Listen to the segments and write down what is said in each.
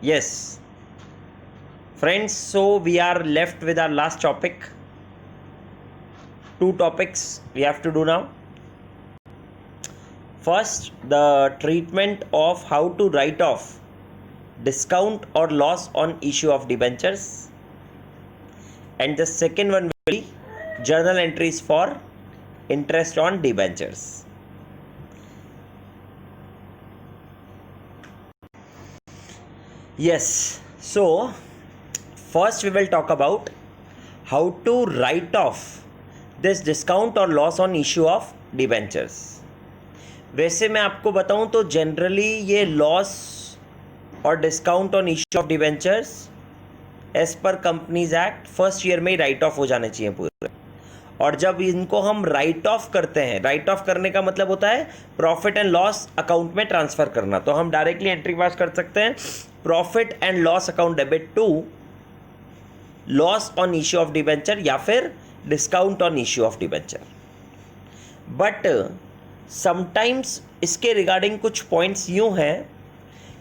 Yes, friends, so we are left with our last topic. Two topics we have to do now. First, the treatment of how to write off discount or loss on issue of debentures, and the second one will be journal entries for interest on debentures. Yes, so first we will talk about how to write off this discount or loss on issue of debentures. वैसे मैं आपको बताऊं तो generally ये loss और discount on issue of debentures as per companies act first year में ही right of हो जाने चाहिए पूरे। और जब इनको हम राइट ऑफ करते हैं, राइट ऑफ करने का मतलब होता है प्रॉफिट एंड लॉस अकाउंट में ट्रांसफर करना, तो हम डायरेक्टली एंट्री पास कर सकते हैं profit and loss account debit to loss on issue of debenture या फिर discount on issue of debenture. But sometimes इसके रिगार्डिंग कुछ पॉइंट्स यूं हैं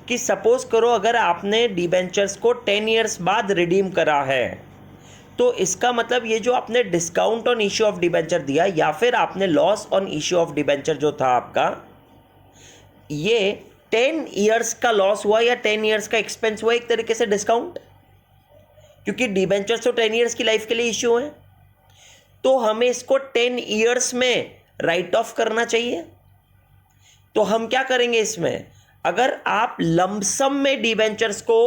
कि सपोज करो अगर आपने डिबेंचर्स को 10 ईयर्स बाद रिडीम करा है, तो इसका मतलब ये जो आपने discount on issue of debenture दिया या फिर आपने loss on issue of debenture जो था आपका, ये 10 ईयर्स का लॉस हुआ या 10 ईयर्स का एक्सपेंस हुआ एक तरीके से डिस्काउंट, क्योंकि डिबेंचर्स तो 10 ईयर्स की लाइफ के लिए इश्यू है, तो हमें इसको 10 ईयर्स में राइट ऑफ करना चाहिए। तो हम क्या करेंगे इसमें, अगर आप लमसम में डिबेंचर्स को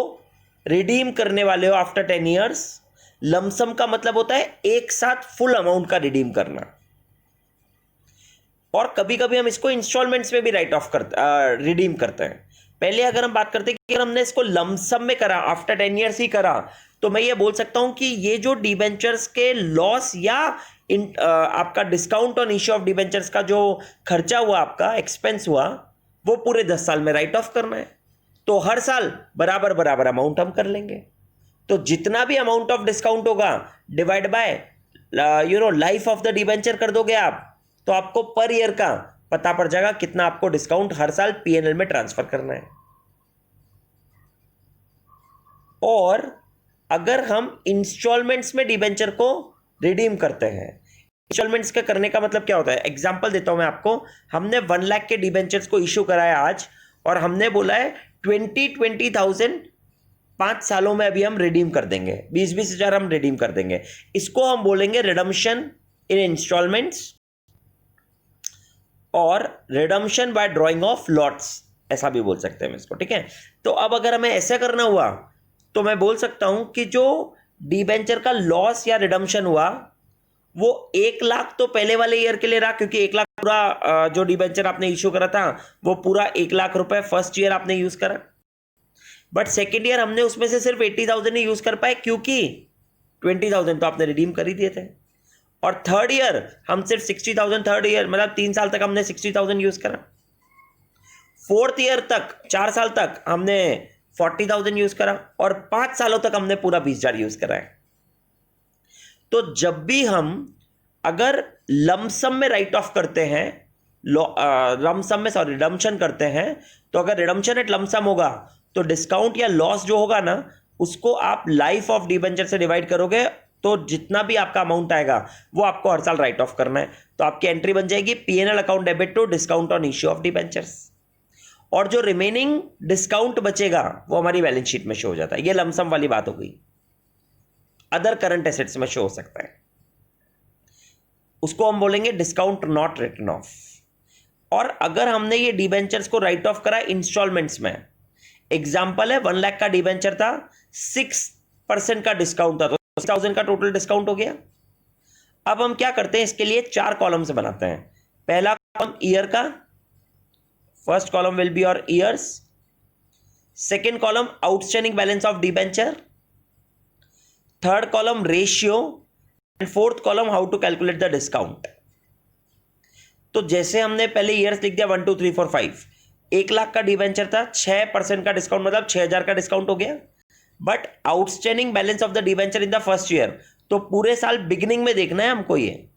रिडीम करने वाले हो आफ्टर 10 ईयर्स, लमसम का मतलब होता है एक साथ फुल अमाउंट का रिडीम करना, और कभी कभी हम इसको इंस्टॉलमेंट्स में भी राइट ऑफ रिडीम करते हैं। पहले अगर हम बात करते हैं कि अगर हमने इसको लमसम में करा, आफ्टर 10 ईयर्स ही करा, तो मैं ये बोल सकता हूं कि ये जो डिबेंचर्स के लॉस या आपका discount on issue of debentures का जो खर्चा हुआ, आपका एक्सपेंस हुआ, वो पूरे 10 साल में राइट ऑफ करना है। तो हर साल बराबर बराबर अमाउंट हम कर लेंगे, तो जितना भी अमाउंट ऑफ डिस्काउंट होगा divide by life of the debenture कर दोगे आप, तो आपको पर ईयर का पता पड़ जाएगा कितना आपको डिस्काउंट हर साल पीएनएल में ट्रांसफर करना है। और अगर हम इंस्टॉलमेंट्स में डिबेंचर को रिडीम करते हैं, इंस्टॉलमेंट्स का करने का मतलब क्या होता है, एग्जांपल देता हूं मैं आपको। हमने 1 लाख के डिबेंचर्स को इश्यू कराया आज, और हमने बोला है 20,000 5 सालों में अभी हम रिडीम कर देंगे, 20-20 हजार हम रिडीम कर देंगे। इसको हम बोलेंगे रिडम्पशन इन इंस्टॉलमेंट्स और redemption bye drawing of lots, ऐसा भी बोल सकते हैं इसको, ठीक है। तो अब अगर हमें ऐसा करना हुआ तो मैं बोल सकता हूं कि जो डिबेंचर का लॉस या रिडम्पशन हुआ वो 1 लाख तो पहले वाले ईयर के लिए रहा, क्योंकि 1 लाख पूरा जो डिबेंचर आपने इश्यू करा था वो पूरा 1 लाख रुपए फर्स्ट ईयर आपने यूज करा। बट सेकेंड ईयर हमने उसमें से सिर्फ 80,000 ही यूज कर पाए, क्योंकि 20,000 तो आपने रिडीम कर ही दिए थे। और थर्ड ईयर हम सिर्फ 60,000, थर्ड ईयर मतलब 3 साल तक हमने 60,000 यूज करा। फोर्थ ईयर तक 4 साल तक हमने 40,000 यूज करा, और 5 सालों तक हमने पूरा 20,000 यूज करा है। तो जब भी हम अगर लमसम में राइट ऑफ करते हैं, रिडम्पशन करते हैं, तो अगर रिडम्पशन एट लमसम होगा तो डिस्काउंट या लॉस जो होगा ना, उसको आप लाइफ ऑफ डिबेंचर से डिवाइड करोगे, तो जितना भी आपका अमाउंट आएगा वो आपको हर साल राइट ऑफ करना है। तो आपकी एंट्री बन जाएगी PNL account debit to discount on issue of debentures, और जो रिमेनिंग डिस्काउंट बचेगा वो हमारी बैलेंस शीट में शो हो जाता है। ये लमसम वाली बात हो गई, अदर करंट एसेट्स में शो हो सकता है, उसको हम बोलेंगे डिस्काउंट नॉट रिटन ऑफ। और अगर हमने ये डिबेंचर्स को राइट ऑफ करा इंस्टॉलमेंट्स में, एग्जांपल है 1 लाख का डिबेंचर था, 6% का डिस्काउंट था, तो 6,000 का टोटल डिस्काउंट हो गया। अब हम क्या करते हैं, इसके लिए 4 कॉलम्स बनाते हैं। पहला कॉलम ईयर का, first column will be your years, second column outstanding balance of debenture, third column ratio, and fourth column how to calculate the discount. तो जैसे हमने पहले ईयर्स लिख दिया 1 2 3 4 5, 1 लाख का डिबेंचर था, 6% का डिस्काउंट मतलब 6,000 का डिस्काउंट हो गया। But outstanding balance of the debenture in the first year, तो पूरे साल बिगिनिंग में देखना है हमको, ये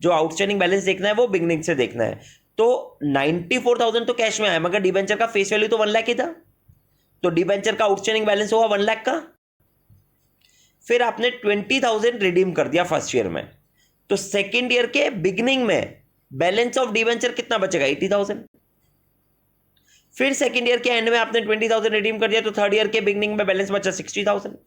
जो आउटस्टैंडिंग बैलेंस देखना है वो बिगिनिंग से देखना है। तो 94,000 तो कैश में आया, मगर डिबेंचर का फेस वैल्यू तो 1 लाख ही था, तो डिबेंचर का आउटस्टैंडिंग बैलेंस होगा 1 लाख का। फिर आपने 20,000 रिडीम कर दिया फर्स्ट ईयर में, तो सेकेंड ईयर के बिगिनिंग में बैलेंस ऑफ डिबेंचर कितना बचेगा? 80,000। फिर सेकेंड ईयर के एंड में आपने 20,000 रिडीम कर दिया, तो थर्ड ईयर के बिगिनिंग में बैलेंस बचा 60,000।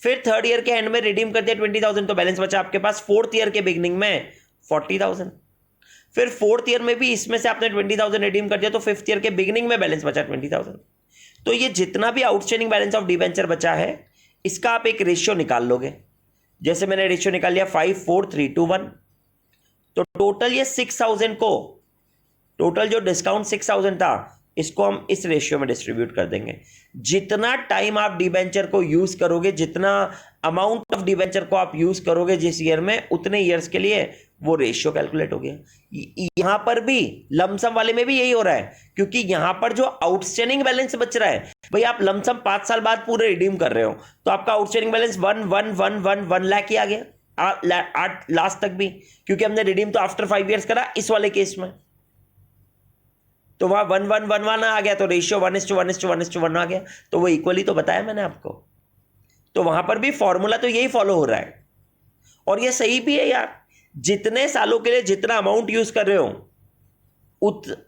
फिर थर्ड ईयर के एंड में रिडीम कर दिया 20,000, तो बैलेंस बचा आपके पास फोर्थ ईयर के बिगिनिंग में 40,000। फिर फोर्थ ईयर में भी इसमें से आपने 20,000 रिडीम कर दिया, तो फिफ्थ ईयर के बिगिनिंग में बैलेंस बचा 20,000। तो ये जितना भी आउटस्टैंडिंग बैलेंस ऑफ डिबेंचर बचा है, इसका आप एक रेशियो निकाल लोगे। जैसे मैंने रेशियो निकाल लिया 5, 4, 3, 2, 1, तो टोटल ये 6,000 को, टोटल जो डिस्काउंट 6,000 था, इसको हम इस रेशियो में डिस्ट्रीब्यूट कर देंगे। जितना टाइम आप डिबेंचर को यूज करोगे, जितना अमाउंट ऑफ डिबेंचर को आप यूज करोगे जिस ईयर में, उतने ईयर्स के लिए वो रेशियो कैलकुलेट हो गया। यहां पर भी लमसम वाले में भी यही हो रहा है, क्योंकि यहां पर जो आउटस्टैंडिंग बैलेंस बच रहा है, भाई आप लमसम 5 साल बाद पूरे रिडीम कर रहे हो, तो आपका आउटस्टैंडिंग बैलेंस 1 लाख ही आ गया लास्ट तक भी, क्योंकि हमने रिडीम तो आफ्टर 5 ईयर्स करा इस वाले केस में, तो वहां 1 आ गया, तो रेशियो 1:1:1:1 आ गया, तो वो इक्वली तो बताया मैंने आपको। तो वहां पर भी फॉर्मूला तो यही फॉलो हो रहा है, और ये सही भी है यार। जितने सालों के लिए जितना अमाउंट यूज कर रहे हो,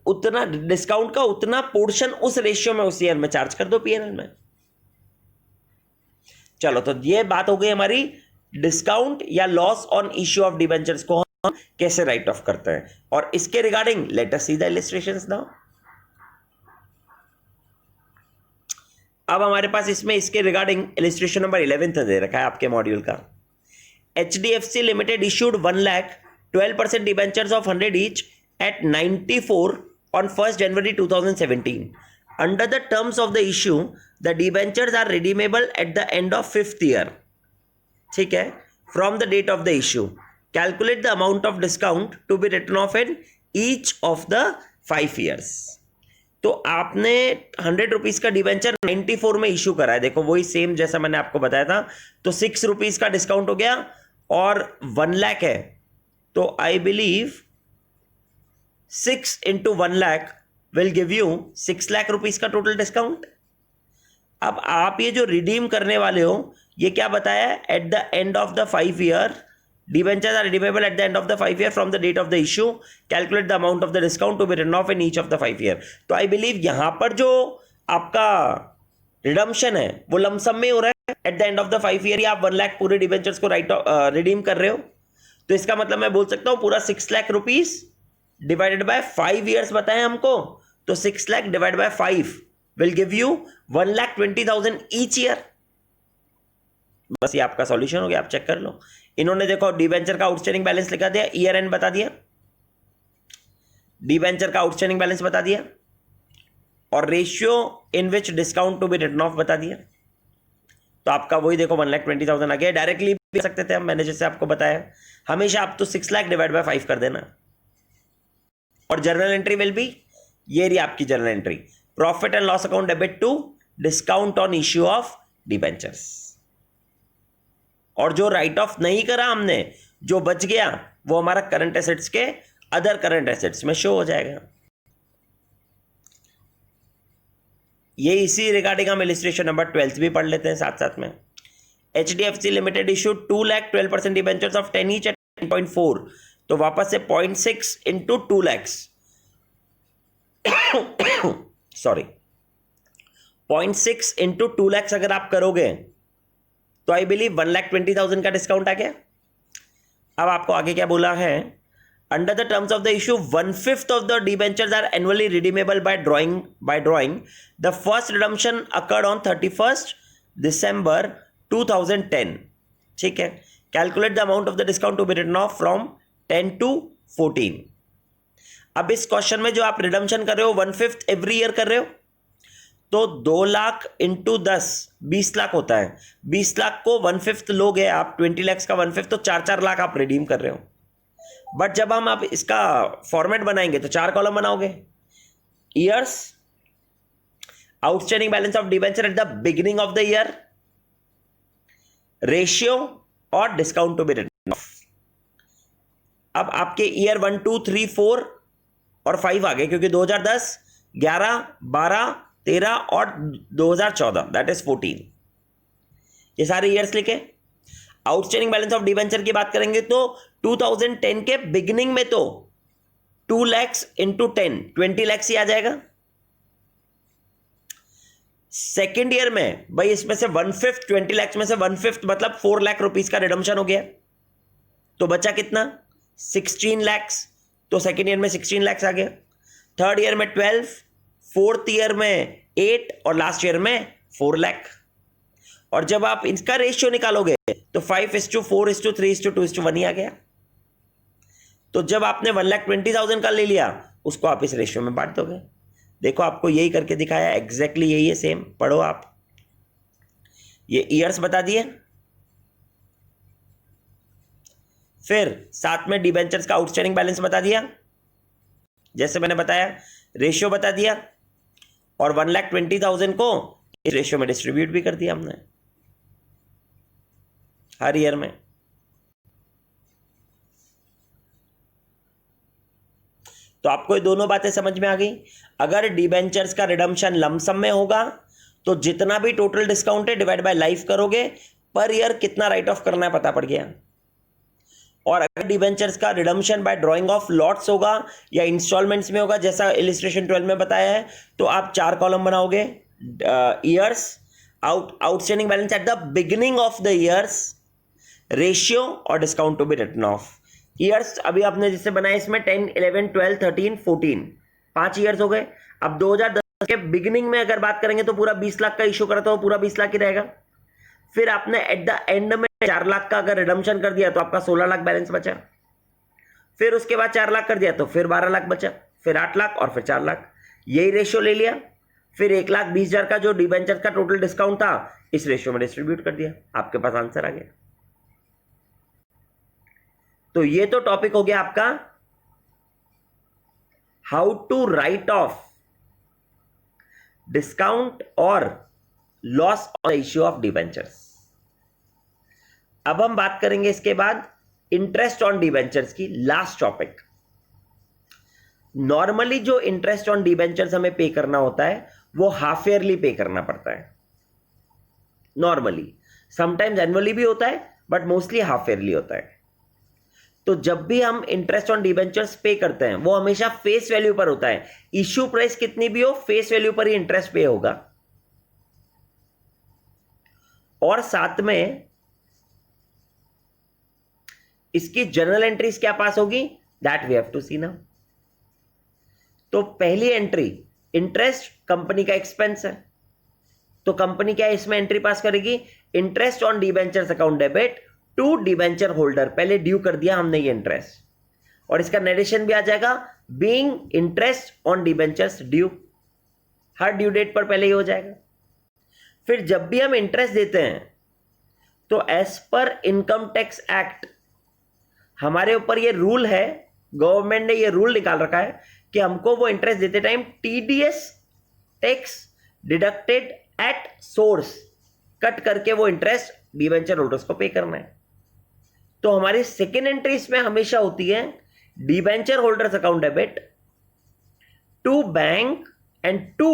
उतना डिस्काउंट का उतना पोर्शन उस रेशियो में उस ईयर में चार्ज कर दो पीएनएल में। चलो, तो ये बात हो गई हमारी डिस्काउंट या loss on issue of debentures को हम कैसे राइट ऑफ करते हैं, और इसके regarding let us see the illustrations now. अब हमारे पास इसमें इसके रिगार्डिंग इलस्ट्रेशन नंबर 11 दे रखा है आपके मॉड्यूल का। HDFC Limited issued 1 lakh 12% debentures of 100 each at 94 on 1st January 2017. Under the terms of the issue, the debentures are redeemable at the end of 5th year. ठीक है, from the date of the issue. Calculate the amount of discount to be written off in each of the 5 years. तो आपने 100 rupees का debenture 94 में issue करा है, देखो वही सेम जैसा मैंने आपको बताया था, तो 6 रुपीज का डिस्काउंट हो गया और 1 लाख है, तो I believe 6 into 1 lakh will give you 6 lakh rupees का टोटल डिस्काउंट। अब आप ये जो रिडीम करने वाले हो, ये क्या बताया है? At the end of the 5 year debentures are redeemable at the end of the 5 year from the date of the issue. Calculate the amount of the discount to be written off in each of the 5 year. तो I believe यहां पर जो आपका redemption है वो lump sum में हो रहा है। At the end of the 5 year आप 1 लाख पूरे डिबेंचर्स को रिडीम कर रहे हो, तो इसका मतलब मैं बोल सकता हूं पूरा 6 lakh rupees divided by 5 years बताए हमको, तो 6 lakh divide by 5 will give you 1,20,000 each year. बस ये आपका सॉल्यूशन हो गया, आप चेक कर लो। इन्होंने देखो डिबेंचर का आउटस्टैंडिंग बैलेंस लिखा दिया, ईयर एंड बता दिया, डिबेंचर का आउटस्टैंडिंग बैलेंस बता दिया, और ratio in which discount to be written off बता दिया। तो आपका वही देखो 1,20,000 आ गया। डायरेक्टली भी सकते थे हम, मैंने जैसे आपको बताया, हमेशा आप तो 6 लाख डिवाइड बाय 5 कर देना। और जर्नल एंट्री विल बी, ये रही आपकी journal entry, profit and loss account debit to discount on issue of debentures. और जो राइट ऑफ नहीं करा हमने, जो बच गया, वो हमारा करंट एसेट्स के अदर करंट एसेट्स में शो हो जाएगा। ये इसी रिगार्डिंग हम इलस्ट्रेशन नंबर 12 भी पढ़ लेते हैं साथ साथ में। HDFC limited issued 2 lakh 12% debentures of 10 each eight 10.4, तो वापस से 0.6 into 2 lakhs sorry 0.6 into 2 lakhs अगर आप करोगे, तो आई बिलीव 1,20,000 का डिस्काउंट आ गया। अब आपको आगे क्या बोला है? Under the terms of the issue 1/5 of the debentures are annually redeemable by drawing the first redemption occurred on 31st December 2010। ठीक है, calculate the amount of the discount to be written off from 10 to 14। अब इस question में जो आप redemption कर रहे हो 1/5 एवरी ईयर कर रहे हो, तो 2 लाख इंटू 10 20 लाख होता है। 20 लाख को 1/5 लोगे आप, 20 lakhs का 1/5, तो 4 लाख आप रिडीम कर रहे हो। बट जब हम आप इसका फॉर्मेट बनाएंगे तो 4 कॉलम बनाओगे, years, outstanding balance of debenture at the beginning of the year, ratio और discount to be written off. अब आपके ईयर 1, 2, 3, 4 और 5 आ गए, क्योंकि 2010, 11, 12, 13 और 2014 दैट इज 14, ये सारे ईयर्स लिखे। आउटस्टैंडिंग बैलेंस ऑफ डिवेंचर की बात करेंगे तो 2010 के बिगिनिंग में तो 2 lakhs इंटू 10 20 lakhs ही आ जाएगा। सेकेंड ईयर में भाई इसमें से 1/5 20 lakhs में से 1/5 मतलब 4 लाख रुपीस का रिडम्पशन हो गया, तो बचा कितना 16 lakhs, तो सेकेंड ईयर में 16 lakhs आ गया। थर्ड ईयर में 12, फोर्थ ईयर में 8 और लास्ट ईयर में 4 लाख। और जब आप इसका रेशियो निकालोगे तो 5:4:3:2:1 ही आ गया। तो जब आपने 1,20,000 का ले लिया उसको आप इस रेशियो में बांट दोगे। देखो आपको यही करके दिखाया, एग्जैक्टली यही है, सेम पढ़ो आप। ये ईयर्स बता दिए, फिर साथ में डिबेंचर्स का आउटस्टैंडिंग बैलेंस बता दिया, जैसे मैंने बताया रेशियो बता दिया, और 1,20,000 को इस रेशियो में डिस्ट्रीब्यूट भी कर दिया हमने हर ईयर में। तो आपको ये दोनों बातें समझ में आ गई। अगर डिबेंचर्स का रिडम्पशन लमसम में होगा तो जितना भी टोटल डिस्काउंट है डिवाइड बाय लाइफ करोगे, पर ईयर कितना राइट ऑफ करना है पता पड़ गया। और अगर डिबेंचर्स का redemption bye drawing of lots होगा या इंस्टॉलमेंट्स में होगा जैसा इलिस्ट्रेशन 12 में बताया है, तो आप 4 कॉलम बनाओगे, years, outstanding balance at the beginning of the years, ratio और discount to be written off. Years अभी आपने जिससे बनाया इसमें 10, 11, 12, 13, 14 5 ईयर्स हो गए। अब 2010 के बिगिनिंग में अगर बात करेंगे तो पूरा 20 लाख का इशू करा तो पूरा 20 लाख ही रहेगा। फिर आपने एट द एंड में 4 लाख का अगर रिडम्पशन कर दिया तो आपका 16 लाख बैलेंस बचा। फिर उसके बाद 4 लाख कर दिया तो फिर 12 लाख बचा, फिर 8 लाख और फिर 4 लाख, यही रेशियो ले लिया। फिर 1,20,000 का जो डिबेंचर का टोटल डिस्काउंट था इस रेशियो में डिस्ट्रीब्यूट कर दिया, आपके पास आंसर आ गया। तो ये तो टॉपिक हो गया आपका how to write off discount और loss on issue of debentures. अब हम बात करेंगे इसके बाद इंटरेस्ट ऑन डिबेंचर्स की, लास्ट टॉपिक। नॉर्मली जो इंटरेस्ट ऑन डिबेंचर्स हमें पे करना होता है वो हाफ ईयरली पे करना पड़ता है नॉर्मली, समटाइम्स एनुअली भी होता है बट मोस्टली हाफ ईयरली होता है। तो जब भी हम इंटरेस्ट ऑन डिबेंचर्स पे करते हैं वो हमेशा फेस वैल्यू पर होता है, इश्यू प्राइस कितनी भी हो फेस वैल्यू पर ही इंटरेस्ट पे होगा। और साथ में इसकी जर्नल एंट्रीज क्या पास होगी that we have to see now. तो पहली एंट्री इंटरेस्ट कंपनी का एक्सपेंस है, तो कंपनी क्या इसमें एंट्री पास करेगी, interest on debentures account debit to debenture holder, पहले ड्यू कर दिया हमने ये इंटरेस्ट, और इसका नरेशन भी आ जाएगा being interest on debentures due, हर ड्यू डेट पर पहले ही हो जाएगा। फिर जब भी हम इंटरेस्ट देते हैं तो as per income tax act हमारे ऊपर ये रूल है, गवर्नमेंट ने ये रूल निकाल रखा है कि हमको वो इंटरेस्ट देते time TDS tax deducted at source cut करके वो इंटरेस्ट डिबेंचर होल्डर्स को पे करना है। तो हमारी सेकेंड एंट्री इसमें हमेशा होती है debenture holders account debit to bank and to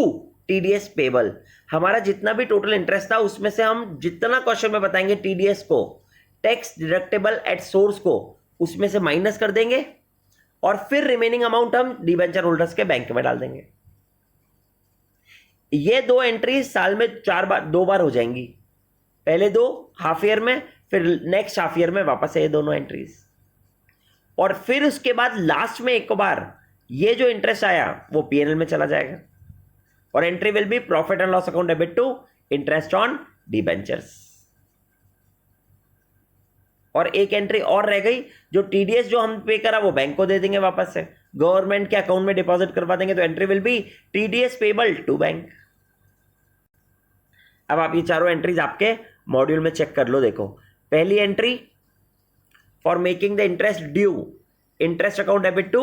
TDS payable. हमारा जितना भी टोटल इंटरेस्ट था उसमें से हम जितना क्वेश्चन में बताएंगे टीडीएस को, टैक्स डिडक्टेबल एट सोर्स को, उसमें से माइनस कर देंगे और फिर रिमेनिंग अमाउंट हम डिबेंचर होल्डर्स के बैंक में डाल देंगे। ये 2 एंट्री साल में 2 बार हो जाएंगी, पहले 2 हाफ ईयर में, फिर नेक्स्ट हाफ ईयर में वापस है ये दोनों एंट्रीज। और फिर उसके बाद लास्ट में एक बार ये जो इंटरेस्ट आया वो पीएनएल में चला जाएगा और entry will be profit and loss account debit to interest on debentures. और एक एंट्री और रह गई, जो टीडीएस जो हम पे करा वो बैंक को दे देंगे वापस से, गवर्नमेंट के अकाउंट में डिपॉजिट करवा देंगे, तो entry will be TDS payable to bank. अब आप ये चारों एंट्रीज आपके मॉड्यूल में चेक कर लो। देखो पहली entry for making the interest due, interest account debit to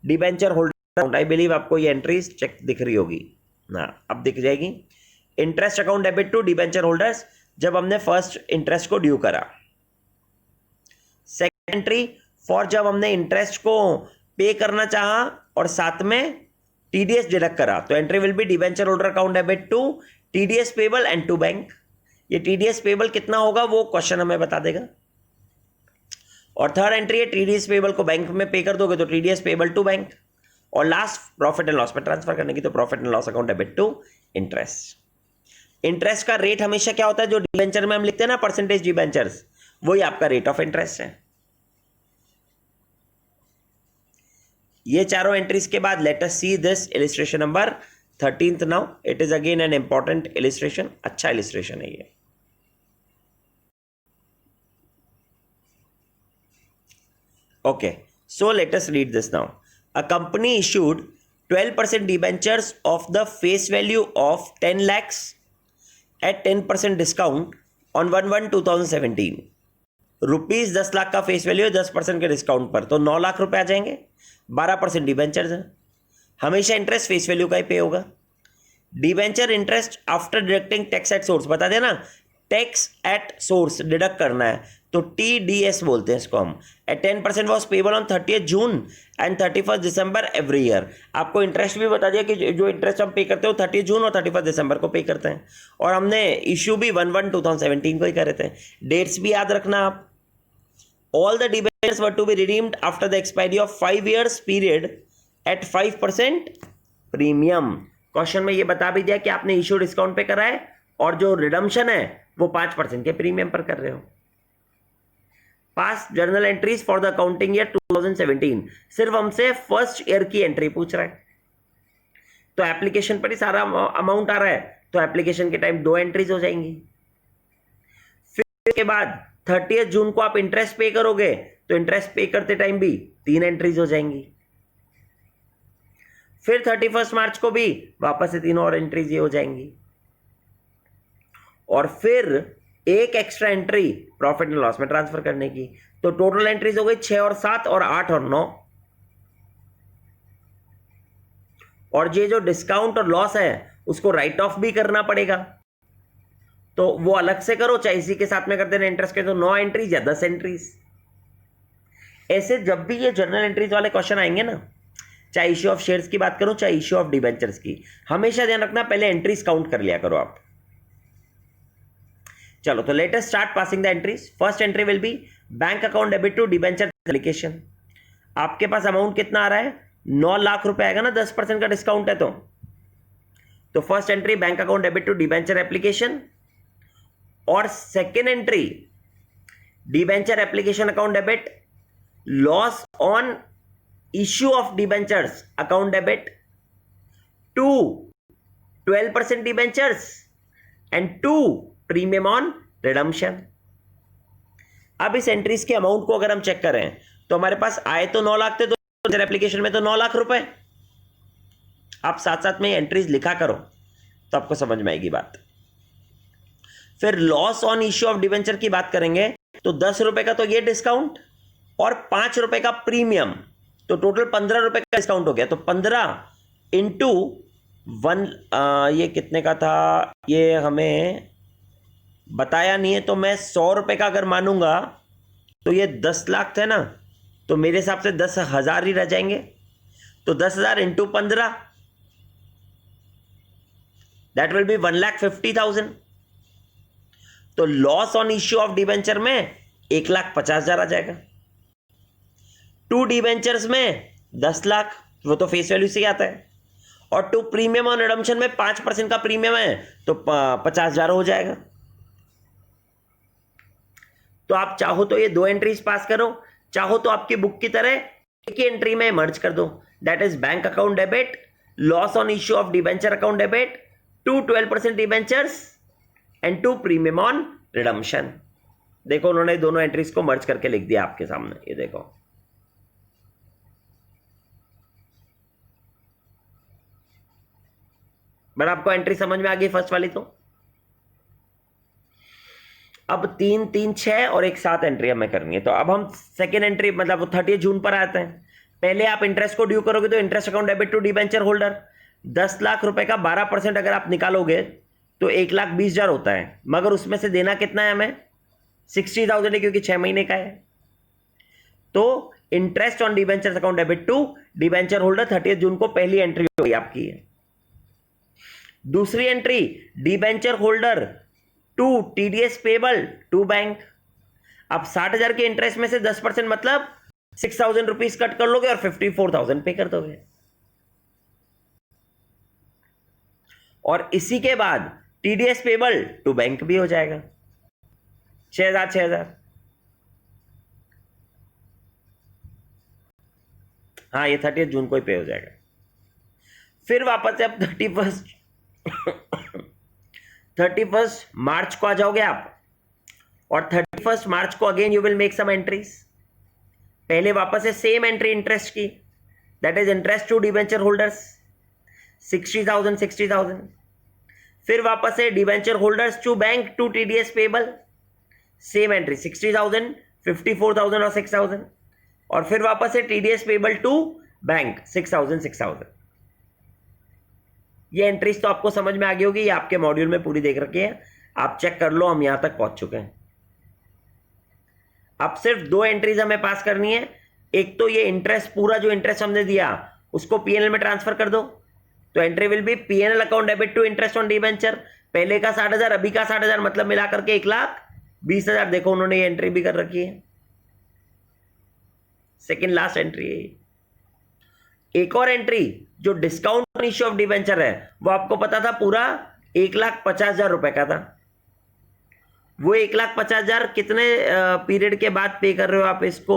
debenture holder account. I believe आपको ये एंट्रीज चेक दिख रही होगी ना, अब दिख जाएगी। Interest account debit to debenture holders जब हमने फर्स्ट इंटरेस्ट को ड्यू करा। सेकेंड एंट्री फॉर जब हमने इंटरेस्ट को पे करना चाहा और साथ में टीडीएस डिडक्ट करा तो entry will be debenture holder account debit to TDS payable and to bank. ये टीडीएस पेबल कितना होगा वो क्वेश्चन हमें बता देगा। और थर्ड एंट्री है टीडीएस पेबल को बैंक में पे कर दोगे तो टीडीएस पेबल टू बैंक। और लास्ट प्रॉफिट एंड लॉस में ट्रांसफर करने की तो profit and loss account debit to interest. Interest का रेट हमेशा क्या होता है, जो डिबेंचर में हम लिखते हैं ना परसेंटेज डिबेंचर्स, वही आपका रेट ऑफ इंटरेस्ट है। ये चारों एंट्रीज के बाद let us see this illustration number 13th now. It is again an important illustration, अच्छा इलिस्ट्रेशन है ये। Okay, so let us read this now. A company issued 12% debentures of the face value of 10 lakhs at 10% discount on 1/1/2017. Rupees 10 lakh का face value है 10% के discount पर, तो 9 लाख रुपए आ जाएंगे। 12% डिबेंचर्स है, हमेशा इंटरेस्ट फेस वैल्यू का ही पे होगा। Debenture interest after deducting tax at source, बता देना टैक्स एट सोर्स डिडक्ट करना है तो TDS बोलते हैं इसको हम। At 10% was payable on 30th June and 31st December every year. आपको इंटरेस्ट भी बता दिया कि जो इंटरेस्ट हम पे करते हैं वो 30 जून और 31 दिसंबर को पे करते हैं। और हमने इशू भी 1/1/2017 को ही करे थे। डेट्स भी याद रखना आप। All the debentures were to be redeemed after the expiry of 5 years period at 5% premium. Question में ये बता भी दिया कि आपने इशू डिस्काउंट पे करा है और जो रिडम्पशन है वो 5% के प्रीमियम पर कर रहे हो। पास journal entries for the accounting year 2017, सिर्फ हमसे फर्स्ट ईयर की एंट्री पूछ रहा है, तो एप्लीकेशन पर ही सारा अमाउंट आ रहा है, तो एप्लीकेशन के टाइम 2 एंट्रीज हो जाएंगी। फिर उसके बाद 30th जून को आप इंटरेस्ट पे करोगे तो इंटरेस्ट पे करते टाइम भी 3 एंट्रीज हो जाएंगी। फिर 31 मार्च को भी वापस से 3 और एंट्रीज ये हो जाएंगी। और फिर एक extra entry profit and loss में ट्रांसफर करने की, तो टोटल एंट्रीज हो गई 6 और 7 और 8 और 9। और ये जो डिस्काउंट और लॉस है उसको राइट ऑफ भी करना पड़ेगा, तो वो अलग से करो चाहे इसी के साथ में कर देना इंटरेस्ट के, तो 9 एंट्रीज या 10 एंट्रीज। ऐसे जब भी ये जर्नल एंट्रीज वाले क्वेश्चन आएंगे ना, चाहे इश्यू ऑफ शेयर्स की बात करो चाहे इश्यू ऑफ डिबेंचर्स की, हमेशा ध्यान रखना पहले एंट्रीज काउंट कर लिया करो आप। चलो तो let us start passing the entries. First entry will be bank account debit to debenture application. आपके पास अमाउंट कितना आ रहा है, 9 लाख रुपए आएगा ना, 10% का डिस्काउंट है तो first entry bank account debit to debenture application. और second entry debenture application account debit, loss on issue of debentures account debit to 12% debentures and to premium on redemption. अब इस एंट्रीज के अमाउंट को अगर हम check करें तो हमारे पास आए तो 9 लाख थे, तो एप्लीकेशन में तो 9 लाख रुपए। आप साथ साथ में एंट्रीज लिखा करो तो आपको समझ में आएगी बात। फिर loss on issue of debenture की बात करेंगे तो 10 रुपए का तो ये डिस्काउंट और 5 रुपए का प्रीमियम, तो टोटल 15 रुपए का डिस्काउंट हो गया। तो 15 इंटू 1, ये कितने का था ये हमें बताया नहीं है, तो मैं 100 रुपए का अगर मानूंगा तो ये 10 लाख थे ना, तो मेरे हिसाब से 10,000 ही रह जाएंगे। तो 10,000 इंटू 15 दैट विल बी 1,50,000। तो loss on issue of debenture में 1,50,000 आ जाएगा। 2 डिबेंचर्स में 10 लाख, वो तो फेस वैल्यू से ही आता है। और 2 प्रीमियम ऑन रिडम्पशन में 5% का प्रीमियम है तो 50,000 हो जाएगा। तो आप चाहो तो ये 2 एंट्रीज पास करो, चाहो तो आपकी बुक की तरह एक ही एंट्री में मर्ज कर दो, that is bank account debit, loss on issue of debenture account debit, 2 12% debentures and 2 premium on redemption. देखो उन्होंने दोनों एंट्रीज को मर्ज करके लिख दिया आपके सामने, ये देखो। बट आपको एंट्री समझ में आ गई फर्स्ट वाली। तो अब 3 3 6 और एक 7 एंट्री हमें करनी है। तो अब हम सेकेंड एंट्री मतलब 30 जून पर आते हैं। पहले आप इंटरेस्ट को ड्यू करोगे तो interest account debit to debenture holder 10 lakh रुपए का 12% अगर आप निकालोगे तो 1,20,000 होता है, मगर उसमें से देना कितना है हमें 60,000 है, क्योंकि 6 महीने का है। तो interest on debenture account debit to debenture holder 30 जून को पहली एंट्री होगी आपकी है। दूसरी entry debenture holder to TDS payable to bank. अब 60,000 के इंटरेस्ट में से 10% मतलब 6,000 रुपीज कट कर लोगे और 54,000 पे कर दोगे। और इसी के बाद टीडीएस पेबल टू बैंक भी हो जाएगा 6,000। हाँ, ये 30 जून को ही पे हो जाएगा। फिर वापस से आप 31 मार्च को आ जाओगे आप, और 31 मार्च को again you will make some entries. पहले वापस से सेम एंट्री इंटरेस्ट की, that is interest to debenture holders 60,000। फिर वापस से debenture holders to bank to TDS payable, same entry 60,000, 54,000 और 6,000। और फिर वापस से टीडीएस पेबल टू बैंक 6,000। ये एंट्रीज तो आपको समझ में आ गई होगी, ये आपके मॉड्यूल में पूरी देख रखी है, आप चेक कर लो, हम यहां तक पहुंच चुके हैं। अब सिर्फ 2 एंट्रीज हमें पास करनी है। एक तो ये इंटरेस्ट, पूरा जो इंटरेस्ट हमने दिया उसको पीएनएल में ट्रांसफर कर दो, तो entry will be PNL account debit to interest on debenture. पहले का 60,000, अभी का 60,000, मतलब मिलाकर के 1,20,000। देखो उन्होंने ये एंट्री भी कर रखी है, सेकेंड लास्ट एंट्री है। एक और एंट्री जो डिस्काउंट इश्यू ऑफ डिबेंचर है, वो आपको पता था पूरा 1,50,000 रुपए का था। वो 1,50,000 कितने पीरियड के बाद पे कर रहे हो आप इसको?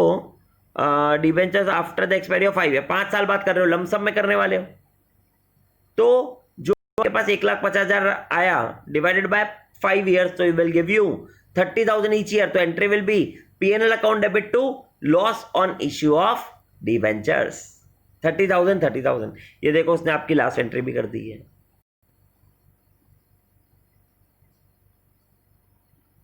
Debentures after the expiry of 5 year, 5 साल बाद कर रहे हो, लमसम में करने वाले हो। तो जो आपके पास 1,50,000 आया डिवाइडेड बाय 5 ईयर्स, तो will give you 30,000 each year. तो entry will be PNL account debit to loss on issue of debentures 30,000। ये देखो उसने आपकी लास्ट एंट्री भी कर दी है।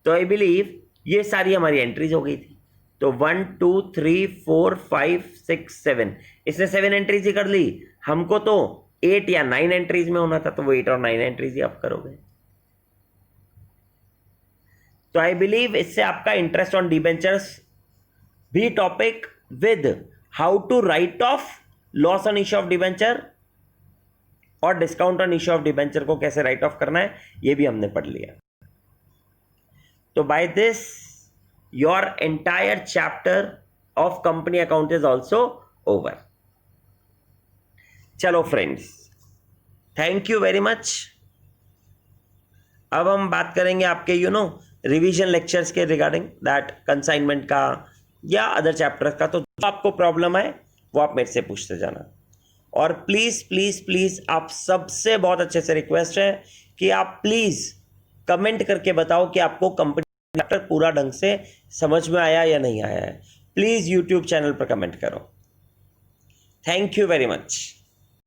तो आई बिलीव ये सारी हमारी एंट्रीज हो गई थी। तो 1 2 3 4 5 6 7, इसने 7 एंट्रीज ही कर ली। हमको तो 8 या 9 एंट्रीज में होना था, तो वो 8 और 9 एंट्रीज ही आप करोगे। तो आई बिलीव इससे आपका इंटरेस्ट ऑन डिबेंचर्स भी topic with how to write off loss on issue of debenture और discount on issue of debenture को कैसे राइट ऑफ करना है, ये भी हमने पढ़ लिया। तो by this your entire chapter of company account is also over. चलो friends, thank you very much. अब हम बात करेंगे आपके रिवीजन लेक्चर्स के रिगार्डिंग दैट कंसाइनमेंट का या अदर चैप्टर्स का। तो जो आपको प्रॉब्लम है वो आप मेरे से पूछते जाना। और प्लीज प्लीज प्लीज आप सबसे बहुत अच्छे से रिक्वेस्ट है कि आप प्लीज कमेंट करके बताओ कि आपको कंपनी चैप्टर पूरा ढंग से समझ में आया या नहीं आया है। प्लीज यूट्यूब चैनल पर कमेंट करो। Thank you very much.